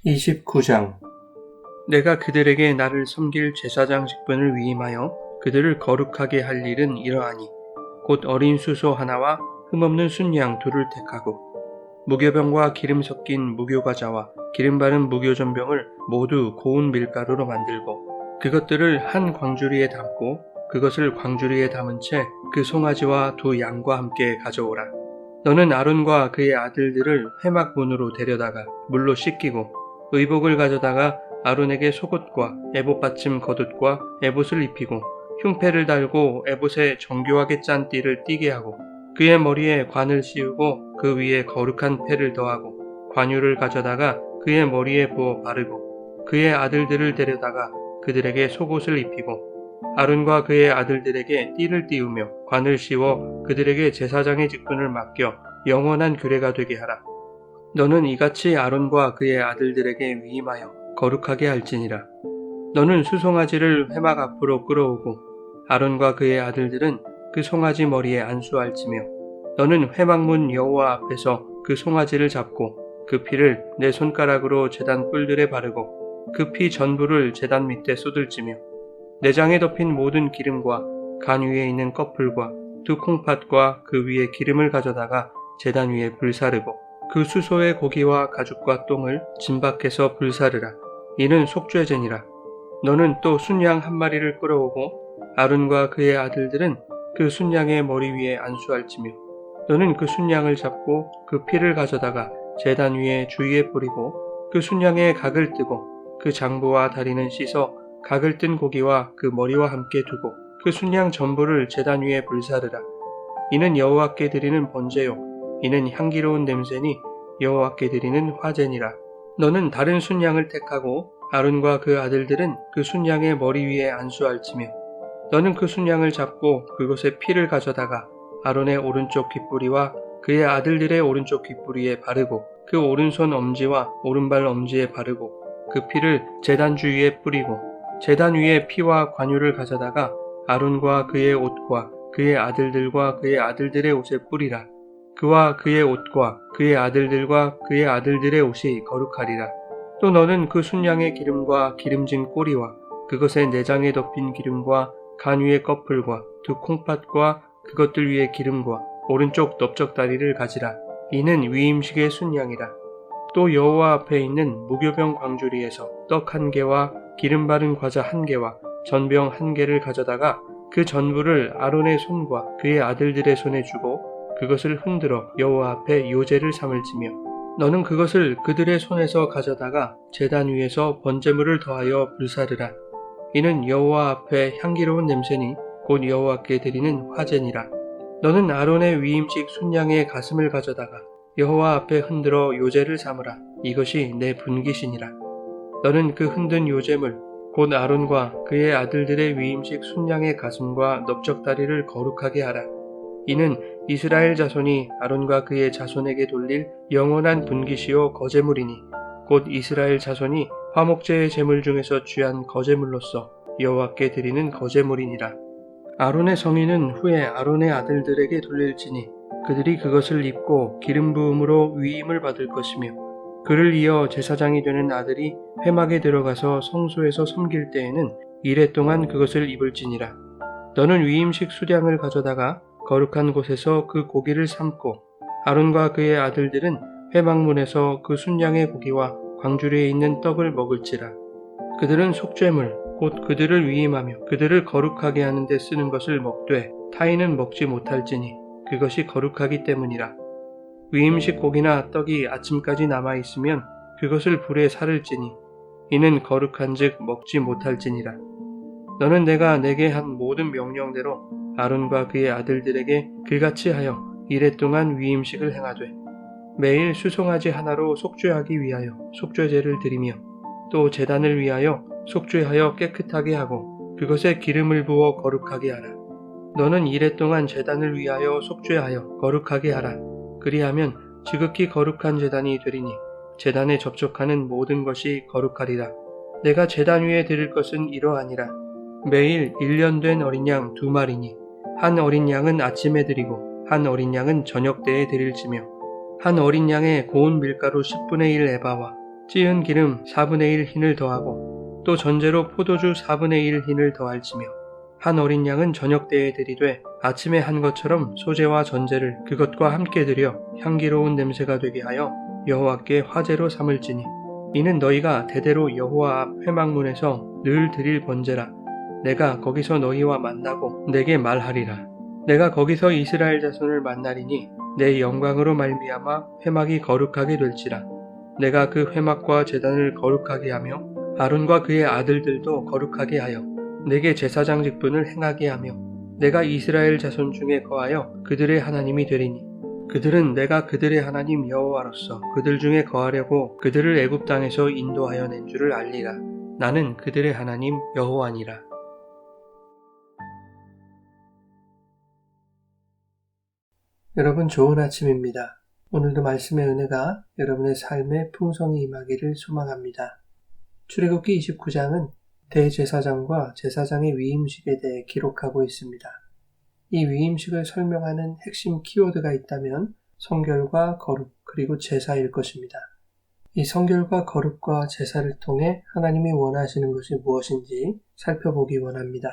29장 내가 그들에게 나를 섬길 제사장 직분을 위임하여 그들을 거룩하게 할 일은 이러하니 곧 어린 수소 하나와 흠없는 순양 둘을 택하고 무교병과 기름 섞인 무교과자와 기름 바른 무교전병을 모두 고운 밀가루로 만들고 그것들을 한 광주리에 담고 그것을 광주리에 담은 채 그 송아지와 두 양과 함께 가져오라. 너는 아론과 그의 아들들을 회막문으로 데려다가 물로 씻기고 의복을 가져다가 아론에게 속옷과 에봇 받침 겉옷과 에봇을 입히고 흉패를 달고 에봇에 정교하게 짠 띠를 띠게 하고 그의 머리에 관을 씌우고 그 위에 거룩한 패를 더하고 관유를 가져다가 그의 머리에 부어 바르고 그의 아들들을 데려다가 그들에게 속옷을 입히고 아론과 그의 아들들에게 띠를 띠우며 관을 씌워 그들에게 제사장의 직분을 맡겨 영원한 규례가 되게 하라. 너는 이같이 아론과 그의 아들들에게 위임하여 거룩하게 할지니라. 너는 수송아지를 회막 앞으로 끌어오고 아론과 그의 아들들은 그 송아지 머리에 안수할지며 너는 회막문 여호와 앞에서 그 송아지를 잡고 그 피를 내 손가락으로 제단 뿔들에 바르고 그 피 전부를 제단 밑에 쏟을지며 내장에 덮인 모든 기름과 간 위에 있는 꺼풀과 두 콩팥과 그 위에 기름을 가져다가 제단 위에 불사르고 그 수소의 고기와 가죽과 똥을 진박해서 불사르라. 이는 속죄제니라. 너는 또 순양 한 마리를 끌어오고 아론과 그의 아들들은 그 순양의 머리 위에 안수할지며 너는 그 순양을 잡고 그 피를 가져다가 제단 위에 주위에 뿌리고 그 순양의 각을 뜨고 그 장부와 다리는 씻어 각을 뜬 고기와 그 머리와 함께 두고 그 순양 전부를 제단 위에 불사르라. 이는 여호와께 드리는 번제요 이는 향기로운 냄새니 여호와께 드리는 화제니라. 너는 다른 순양을 택하고 아론과 그 아들들은 그 순양의 머리 위에 안수할지며 너는 그 순양을 잡고 그곳에 피를 가져다가 아론의 오른쪽 귓부리와 그의 아들들의 오른쪽 귓부리에 바르고 그 오른손 엄지와 오른발 엄지에 바르고 그 피를 제단 주위에 뿌리고 제단 위에 피와 관유를 가져다가 아론과 그의 옷과 그의 아들들과 그의 아들들의 옷에 뿌리라. 그와 그의 옷과 그의 아들들과 그의 아들들의 옷이 거룩하리라. 또 너는 그 순양의 기름과 기름진 꼬리와 그것의 내장에 덮인 기름과 간 위의 꺼풀과 두 콩팥과 그것들 위의 기름과 오른쪽 넓적다리를 가지라. 이는 위임식의 순양이라. 또 여호와 앞에 있는 무교병 광주리에서 떡 한 개와 기름 바른 과자 한 개와 전병 한 개를 가져다가 그 전부를 아론의 손과 그의 아들들의 손에 주고 그것을 흔들어 여호와 앞에 요제를 삼을지며 너는 그것을 그들의 손에서 가져다가 제단 위에서 번제물을 더하여 불사르라. 이는 여호와 앞에 향기로운 냄새니 곧 여호와께 드리는 화제니라. 너는 아론의 위임식 순양의 가슴을 가져다가 여호와 앞에 흔들어 요제를 삼으라. 이것이 내 분깃이니라. 너는 그 흔든 요제물 곧 아론과 그의 아들들의 위임식 순양의 가슴과 넓적다리를 거룩하게 하라. 이는 이스라엘 자손이 아론과 그의 자손에게 돌릴 영원한 분깃이요 거제물이니 곧 이스라엘 자손이 화목제의 제물 중에서 취한 거제물로서 여호와께 드리는 거제물이니라. 아론의 성인은 후에 아론의 아들들에게 돌릴지니 그들이 그것을 입고 기름 부음으로 위임을 받을 것이며 그를 이어 제사장이 되는 아들이 회막에 들어가서 성소에서 섬길 때에는 이레 동안 그것을 입을지니라. 너는 위임식 수량을 가져다가 거룩한 곳에서 그 고기를 삶고 아론과 그의 아들들은 회막문에서 그 순양의 고기와 광주리에 있는 떡을 먹을지라. 그들은 속죄물 곧 그들을 위임하며 그들을 거룩하게 하는 데 쓰는 것을 먹되 타인은 먹지 못할지니 그것이 거룩하기 때문이라. 위임식 고기나 떡이 아침까지 남아있으면 그것을 불에 사를지니 이는 거룩한즉 먹지 못할지니라. 너는 내가 내게 한 모든 명령대로 아론과 그의 아들들에게 그같이 하여 이레 동안 위임식을 행하되 매일 수송아지 하나로 속죄하기 위하여 속죄제를 드리며 또 제단을 위하여 속죄하여 깨끗하게 하고 그것에 기름을 부어 거룩하게 하라. 너는 이레 동안 제단을 위하여 속죄하여 거룩하게 하라. 그리하면 지극히 거룩한 제단이 되리니 제단에 접촉하는 모든 것이 거룩하리라. 내가 제단 위에 드릴 것은 이러하니라. 매일 1년 된 어린 양 2마리니 한 어린 양은 아침에 드리고 한 어린 양은 저녁 때에 드릴지며 한 어린 양의 고운 밀가루 10분의 1 에바와 찌은 기름 4분의 1 흰을 더하고 또 전제로 포도주 4분의 1 흰을 더할지며 한 어린 양은 저녁 때에 드리되 아침에 한 것처럼 소제와 전제를 그것과 함께 드려 향기로운 냄새가 되게 하여 여호와께 화제로 삼을지니 이는 너희가 대대로 여호와 앞 회막문에서 늘 드릴 번제라. 내가 거기서 너희와 만나고 내게 말하리라. 내가 거기서 이스라엘 자손을 만나리니 내 영광으로 말미암아 회막이 거룩하게 될지라. 내가 그 회막과 제단을 거룩하게 하며 아론과 그의 아들들도 거룩하게 하여 내게 제사장 직분을 행하게 하며 내가 이스라엘 자손 중에 거하여 그들의 하나님이 되리니 그들은 내가 그들의 하나님 여호와로서 그들 중에 거하려고 그들을 애굽 땅에서 인도하여 낸 줄을 알리라. 나는 그들의 하나님 여호와니라. 여러분 좋은 아침입니다. 오늘도 말씀의 은혜가 여러분의 삶에 풍성히 임하기를 소망합니다. 출애굽기 29장은 대제사장과 제사장의 위임식에 대해 기록하고 있습니다. 이 위임식을 설명하는 핵심 키워드가 있다면 성결과 거룩 그리고 제사일 것입니다. 이 성결과 거룩과 제사를 통해 하나님이 원하시는 것이 무엇인지 살펴보기 원합니다.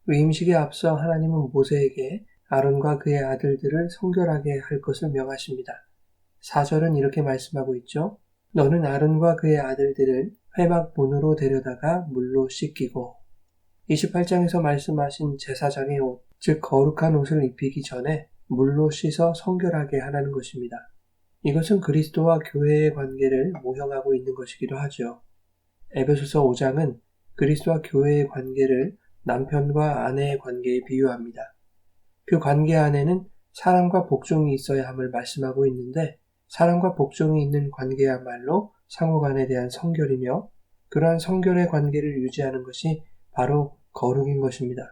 위임식에 앞서 하나님은 모세에게 아론과 그의 아들들을 성결하게 할 것을 명하십니다. 4절은 이렇게 말씀하고 있죠. 너는 아론과 그의 아들들을 회막 문으로 데려다가 물로 씻기고 28장에서 말씀하신 제사장의 옷, 즉 거룩한 옷을 입히기 전에 물로 씻어 성결하게 하라는 것입니다. 이것은 그리스도와 교회의 관계를 모형하고 있는 것이기도 하죠. 에베소서 5장은 그리스도와 교회의 관계를 남편과 아내의 관계에 비유합니다. 그 관계 안에는 사랑과 복종이 있어야 함을 말씀하고 있는데 사랑과 복종이 있는 관계야말로 상호간에 대한 성결이며 그러한 성결의 관계를 유지하는 것이 바로 거룩인 것입니다.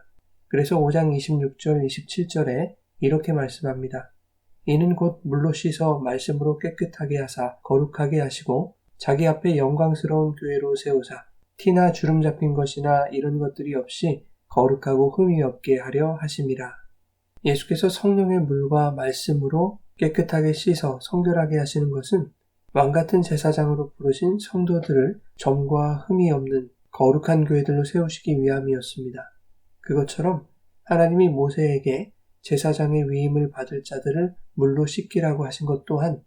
그래서 5장 26절 27절에 이렇게 말씀합니다. 이는 곧 물로 씻어 말씀으로 깨끗하게 하사 거룩하게 하시고 자기 앞에 영광스러운 교회로 세우사 티나 주름 잡힌 것이나 이런 것들이 없이 거룩하고 흠이 없게 하려 하심이라. 예수께서 성령의 물과 말씀으로 깨끗하게 씻어 성결하게 하시는 것은 왕같은 제사장으로 부르신 성도들을 점과 흠이 없는 거룩한 교회들로 세우시기 위함이었습니다. 그것처럼 하나님이 모세에게 제사장의 위임을 받을 자들을 물로 씻기라고 하신 것 또한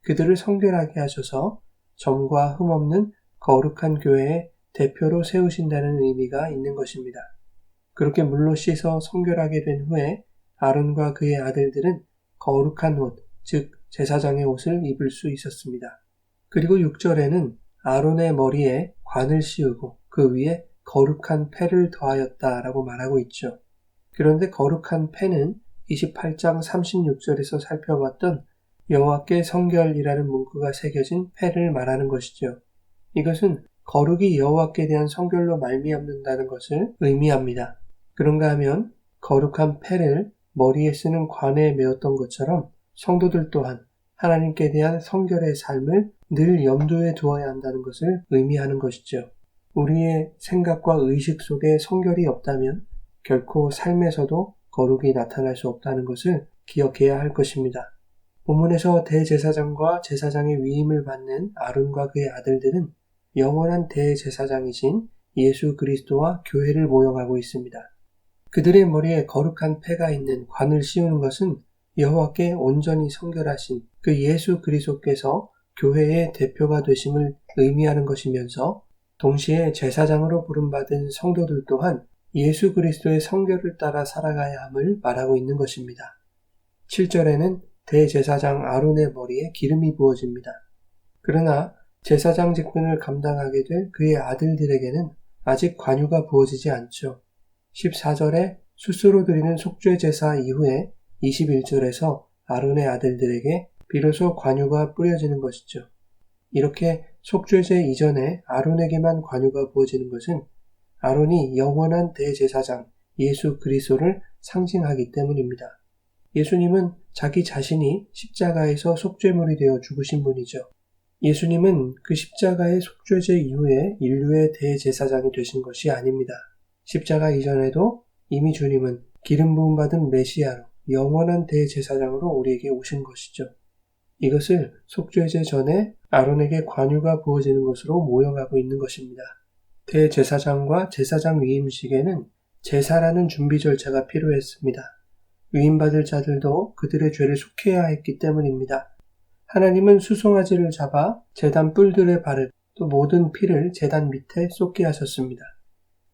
그들을 성결하게 하셔서 점과 흠 없는 거룩한 교회의 대표로 세우신다는 의미가 있는 것입니다. 그렇게 물로 씻어 성결하게 된 후에 아론과 그의 아들들은 거룩한 옷, 즉 제사장의 옷을 입을 수 있었습니다. 그리고 6절에는 아론의 머리에 관을 씌우고 그 위에 거룩한 패를 더하였다라고 말하고 있죠. 그런데 거룩한 패는 28장 36절에서 살펴봤던 여호와께 성결이라는 문구가 새겨진 패를 말하는 것이죠. 이것은 거룩이 여호와께 대한 성결로 말미암는다는 것을 의미합니다. 그런가 하면 거룩한 패를 머리에 쓰는 관에 메었던 것처럼 성도들 또한 하나님께 대한 성결의 삶을 늘 염두에 두어야 한다는 것을 의미하는 것이죠. 우리의 생각과 의식 속에 성결이 없다면 결코 삶에서도 거룩이 나타날 수 없다는 것을 기억해야 할 것입니다. 본문에서 대제사장과 제사장의 위임을 받는 아론과 그의 아들들은 영원한 대제사장이신 예수 그리스도와 교회를 모형하고 있습니다. 그들의 머리에 거룩한 패가 있는 관을 씌우는 것은 여호와께 온전히 성결하신 그 예수 그리스도께서 교회의 대표가 되심을 의미하는 것이면서 동시에 제사장으로 부름받은 성도들 또한 예수 그리스도의 성결을 따라 살아가야 함을 말하고 있는 것입니다. 7절에는 대제사장 아론의 머리에 기름이 부어집니다. 그러나 제사장 직분을 감당하게 될 그의 아들들에게는 아직 관유가 부어지지 않죠. 14절에 스스로 드리는 속죄 제사 이후에 21절에서 아론의 아들들에게 비로소 관유가 뿌려지는 것이죠. 이렇게 속죄제 이전에 아론에게만 관유가 부어지는 것은 아론이 영원한 대제사장 예수 그리스도를 상징하기 때문입니다. 예수님은 자기 자신이 십자가에서 속죄물이 되어 죽으신 분이죠. 예수님은 그 십자가의 속죄제 이후에 인류의 대제사장이 되신 것이 아닙니다. 십자가 이전에도 이미 주님은 기름 부음 받은 메시아로 영원한 대제사장으로 우리에게 오신 것이죠. 이것을 속죄제 전에 아론에게 관유가 부어지는 것으로 모형하고 있는 것입니다. 대제사장과 제사장 위임식에는 제사라는 준비 절차가 필요했습니다. 위임받을 자들도 그들의 죄를 속해야 했기 때문입니다. 하나님은 수송아지를 잡아 제단 뿔들에 바르고 또 모든 피를 제단 밑에 쏟게 하셨습니다.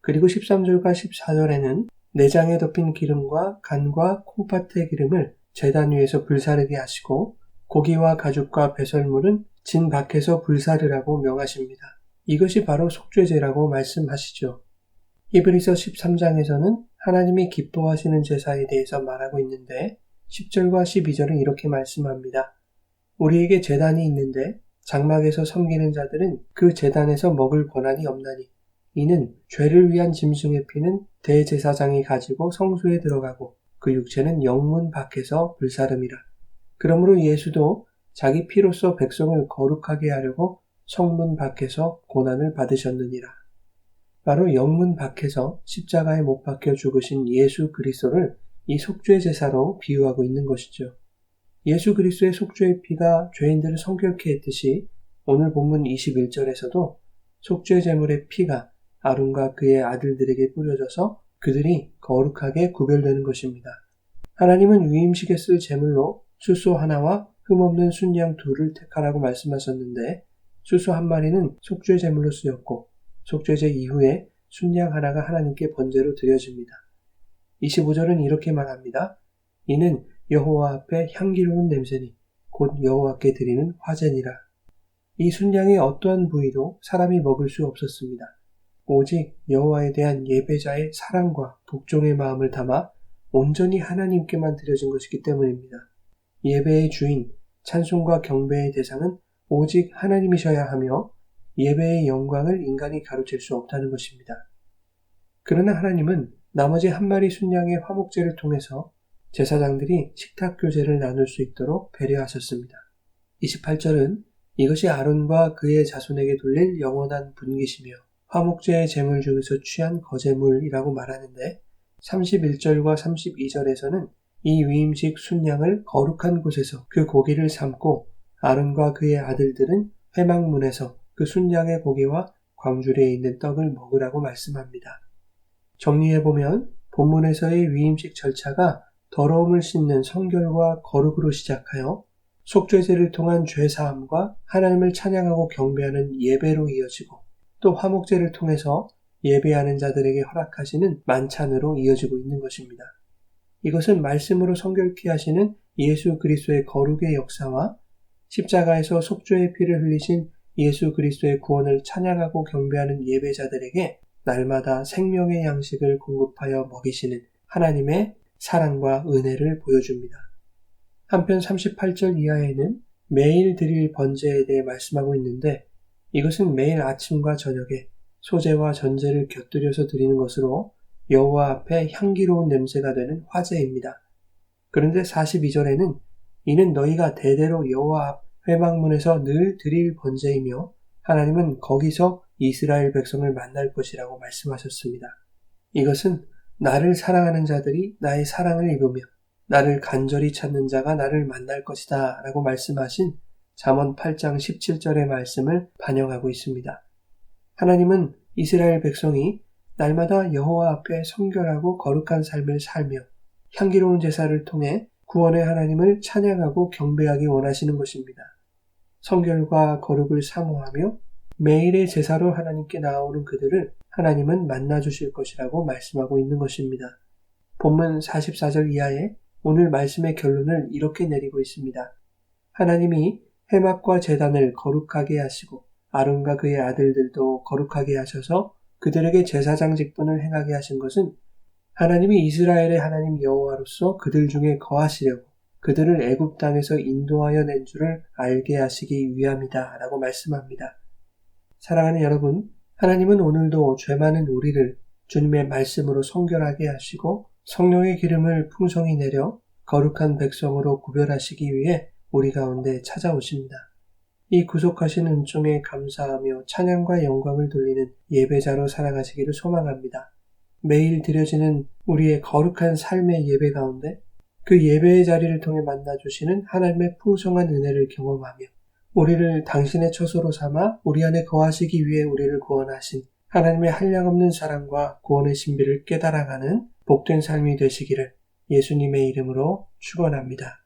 그리고 13절과 14절에는 내장에 덮인 기름과 간과 콩팥의 기름을 제단 위에서 불사르게 하시고 고기와 가죽과 배설물은 진 밖에서 불사르라고 명하십니다. 이것이 바로 속죄제라고 말씀하시죠. 히브리서 13장에서는 하나님이 기뻐하시는 제사에 대해서 말하고 있는데 10절과 12절은 이렇게 말씀합니다. 우리에게 제단이 있는데 장막에서 섬기는 자들은 그 제단에서 먹을 권한이 없나니 이는 죄를 위한 짐승의 피는 대제사장이 가지고 성소에 들어가고 그 육체는 영문 밖에서 불사름이라. 그러므로 예수도 자기 피로써 백성을 거룩하게 하려고 성문 밖에서 고난을 받으셨느니라. 바로 영문 밖에서 십자가에 못 박혀 죽으신 예수 그리스도를 이 속죄 제사로 비유하고 있는 것이죠. 예수 그리스도의 속죄의 피가 죄인들을 성결케 했듯이 오늘 본문 21절에서도 속죄 제물의 피가 아론과 그의 아들들에게 뿌려져서 그들이 거룩하게 구별되는 것입니다. 하나님은 위임식에 쓸 제물로 수소 하나와 흠없는 순양 둘을 택하라고 말씀하셨는데 수소 한 마리는 속죄 제물로 쓰였고 속죄제 이후에 순양 하나가 하나님께 번제로 드려집니다. 25절은 이렇게 말합니다. 이는 여호와 앞에 향기로운 냄새니 곧 여호와께 드리는 화제니라. 이 순양의 어떠한 부위도 사람이 먹을 수 없었습니다. 오직 여호와에 대한 예배자의 사랑과 복종의 마음을 담아 온전히 하나님께만 드려진 것이기 때문입니다. 예배의 주인, 찬송과 경배의 대상은 오직 하나님이셔야 하며 예배의 영광을 인간이 가로챌 수 없다는 것입니다. 그러나 하나님은 나머지 한 마리 순양의 화목제를 통해서 제사장들이 식탁교제를 나눌 수 있도록 배려하셨습니다. 28절은 이것이 아론과 그의 자손에게 돌릴 영원한 분깃이며 화목제의 제물 중에서 취한 거제물이라고 말하는데 31절과 32절에서는 이 위임식 순양을 거룩한 곳에서 그 고기를 삶고 아론과 그의 아들들은 회막문에서 그 순양의 고기와 광주리에 있는 떡을 먹으라고 말씀합니다. 정리해보면 본문에서의 위임식 절차가 더러움을 씻는 성결과 거룩으로 시작하여 속죄제를 통한 죄사함과 하나님을 찬양하고 경배하는 예배로 이어지고 또 화목제를 통해서 예배하는 자들에게 허락하시는 만찬으로 이어지고 있는 것입니다. 이것은 말씀으로 성결케 하시는 예수 그리스도의 거룩의 역사와 십자가에서 속죄의 피를 흘리신 예수 그리스도의 구원을 찬양하고 경배하는 예배자들에게 날마다 생명의 양식을 공급하여 먹이시는 하나님의 사랑과 은혜를 보여줍니다. 한편 38절 이하에는 매일 드릴 번제에 대해 말씀하고 있는데 이것은 매일 아침과 저녁에 소제와 전제를 곁들여서 드리는 것으로 여호와 앞에 향기로운 냄새가 되는 화제입니다. 그런데 42절에는 이는 너희가 대대로 여호와 앞 회막문에서 늘 드릴 번제이며 하나님은 거기서 이스라엘 백성을 만날 것이라고 말씀하셨습니다. 이것은 나를 사랑하는 자들이 나의 사랑을 입으며 나를 간절히 찾는 자가 나를 만날 것이다 라고 말씀하신 잠언 8장 17절의 말씀을 반영하고 있습니다. 하나님은 이스라엘 백성이 날마다 여호와 앞에 성결하고 거룩한 삶을 살며 향기로운 제사를 통해 구원의 하나님을 찬양하고 경배하기 원하시는 것입니다. 성결과 거룩을 사모하며 매일의 제사로 하나님께 나아오는 그들을 하나님은 만나주실 것이라고 말씀하고 있는 것입니다. 본문 44절 이하에 오늘 말씀의 결론을 이렇게 내리고 있습니다. 하나님이 회막과 제단을 거룩하게 하시고 아론과 그의 아들들도 거룩하게 하셔서 그들에게 제사장 직분을 행하게 하신 것은 하나님이 이스라엘의 하나님 여호와로서 그들 중에 거하시려고 그들을 애굽 땅에서 인도하여 낸 줄을 알게 하시기 위함이다 라고 말씀합니다. 사랑하는 여러분, 하나님은 오늘도 죄 많은 우리를 주님의 말씀으로 성결하게 하시고 성령의 기름을 풍성히 내려 거룩한 백성으로 구별하시기 위해 우리 가운데 찾아오십니다. 이 구속하신 은총에 감사하며 찬양과 영광을 돌리는 예배자로 살아가시기를 소망합니다. 매일 드려지는 우리의 거룩한 삶의 예배 가운데 그 예배의 자리를 통해 만나주시는 하나님의 풍성한 은혜를 경험하며 우리를 당신의 처소로 삼아 우리 안에 거하시기 위해 우리를 구원하신 하나님의 한량없는 사랑과 구원의 신비를 깨달아가는 복된 삶이 되시기를 예수님의 이름으로 축원합니다.